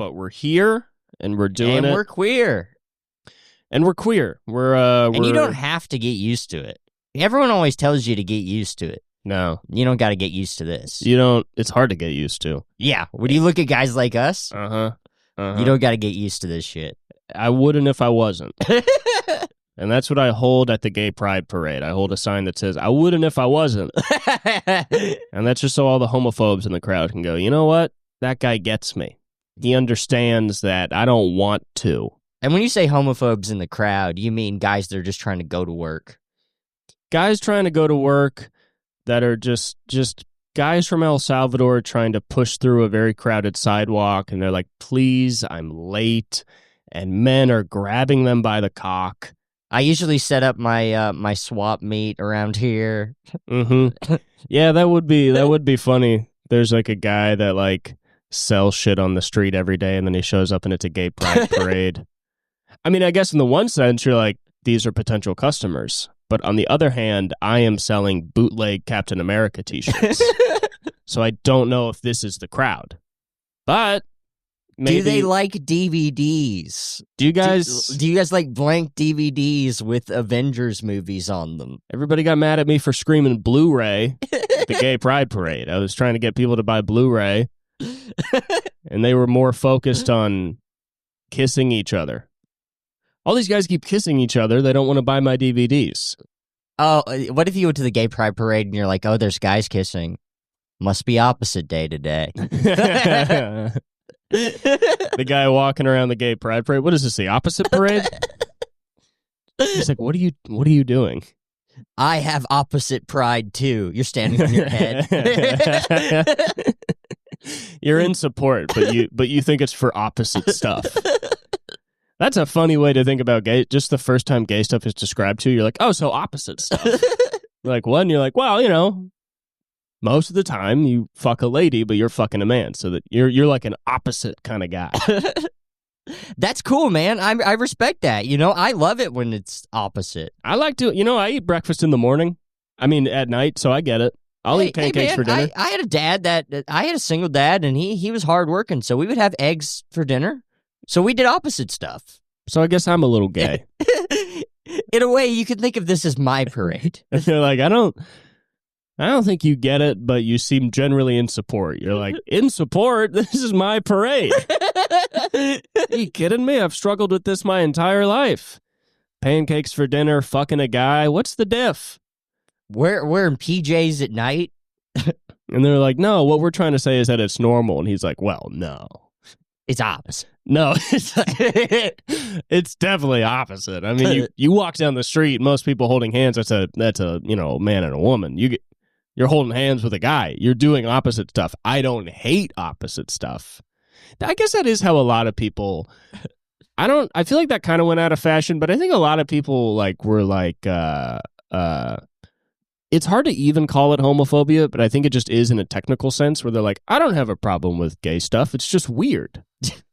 but we're here and we're doing it. And we're queer. And we're queer. And you don't have to get used to it. Everyone always tells you to get used to it. No. You don't got to get used to this. You don't. It's hard to get used to. Yeah. When you look at guys like us, you don't got to get used to this shit. I wouldn't if I wasn't. And that's what I hold at the gay pride parade. I hold a sign that says, I wouldn't if I wasn't. And that's just so all the homophobes in the crowd can go, you know what? That guy gets me. He understands that I don't want to. And when you say homophobes in the crowd, you mean guys that are just trying to go to work. Guys trying to go to work that are just guys from El Salvador trying to push through a very crowded sidewalk, and they're like, please, I'm late. And men are grabbing them by the cock. I usually set up my my swap meet around here. Mm-hmm. Yeah, that would be funny. There's like a guy that like sells shit on the street every day, and then he shows up and it's a gay pride parade. I mean, I guess in the one sense, you're like, these are potential customers. But on the other hand, I am selling bootleg Captain America t-shirts. So I don't know if this is the crowd. But maybe... Do they like DVDs? Do you guys like blank DVDs with Avengers movies on them? Everybody got mad at me for screaming Blu-ray at the gay pride parade. I was trying to get people to buy Blu-ray. And they were more focused on kissing each other. All these guys keep kissing each other. They don't want to buy my DVDs. Oh, what if you went to the gay pride parade and you're like, oh, there's guys kissing. Must be opposite day today. The guy walking around the gay pride parade. What is this, the opposite parade? He's like, what are you doing? I have opposite pride too. You're standing on your head. You're in support, but you think it's for opposite stuff. That's a funny way to think about gay. Just the first time gay stuff is described to you, you're like, oh, so opposite stuff. Like one, you're like, well, you know, most of the time you fuck a lady, but you're fucking a man, so that you're like an opposite kind of guy. That's cool, man. I respect that. You know, I love it when it's opposite. I like to, you know, I eat breakfast in the morning. I mean, at night, so I get it. I'll eat pancakes for dinner. I had a dad I had a single dad, and he was hardworking, so we would have eggs for dinner. So we did opposite stuff. So I guess I'm a little gay. In a way, you could think of this as my parade. You're like, I don't think you get it, but you seem generally in support. You're like, in support? This is my parade. Are you kidding me? I've struggled with this my entire life. Pancakes for dinner, fucking a guy. What's the diff? Wearing PJs at night. And they're like, no, what we're trying to say is that it's normal. And he's like, well, no. It's opposite. No, it's definitely opposite. I mean, you walk down the street, most people holding hands. That's a you know, man and a woman. You're holding hands with a guy. You're doing opposite stuff. I don't hate opposite stuff. I guess that is how a lot of people. I feel like that kind of went out of fashion, but I think a lot of people like were like. It's hard to even call it homophobia, but I think it just is in a technical sense where they're like, I don't have a problem with gay stuff. It's just weird.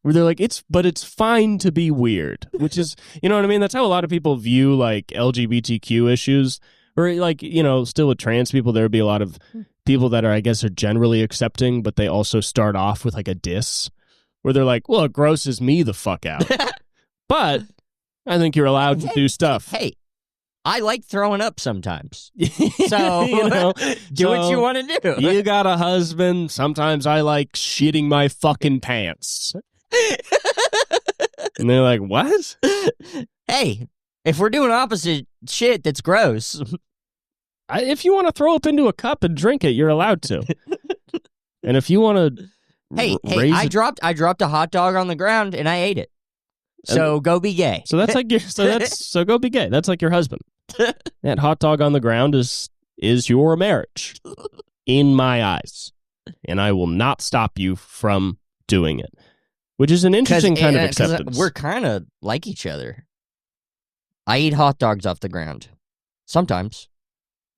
Where they're like, it's fine to be weird, which is, you know what I mean? That's how a lot of people view like LGBTQ issues, or like, you know, still with trans people, there would be a lot of people that are generally accepting, but they also start off with like a diss where they're like, well, it grosses me the fuck out. But I think you're allowed to do stuff. Hey. I like throwing up sometimes. So, you know, do what you want to do. You got a husband. Sometimes I like shitting my fucking pants. And they're like, what? Hey, if we're doing opposite shit that's gross. If you want to throw up into a cup and drink it, you're allowed to. And if you want to I dropped a hot dog on the ground and I ate it. So go be gay. So that's like so go be gay. That's like your husband. That hot dog on the ground is your marriage in my eyes. And I will not stop you from doing it. Which is an interesting kind of acceptance. We're kind of like each other. I eat hot dogs off the ground. Sometimes.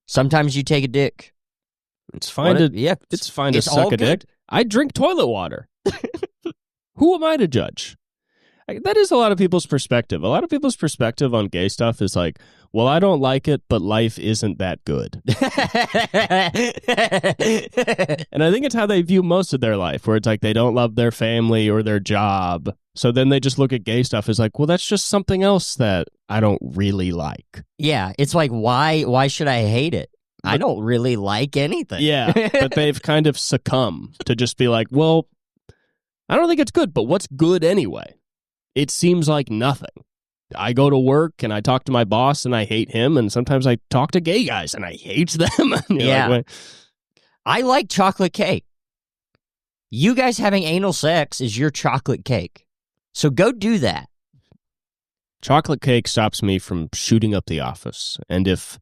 Sometimes you take a dick. It's fine to suck a dick. I drink toilet water. Who am I to judge? that is a lot of people's perspective. A lot of people's perspective on gay stuff is like, well, I don't like it, but life isn't that good. And I think it's how they view most of their life, where it's like they don't love their family or their job. So then they just look at gay stuff as like, well, that's just something else that I don't really like. Yeah, it's like, why should I hate it? I don't really like anything. Yeah, but they've kind of succumbed to just be like, well, I don't think it's good, but what's good anyway? It seems like nothing. I go to work and I talk to my boss and I hate him, and sometimes I talk to gay guys and I hate them. Yeah. Like, I like chocolate cake. You guys having anal sex is your chocolate cake. So go do that. chocolate cake stops me from shooting up the office. And if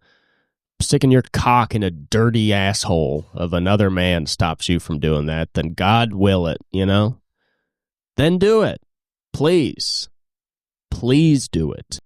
sticking your cock in a dirty asshole of another man stops you from doing that, then God will it, you know? Then do it. Please. Please do it.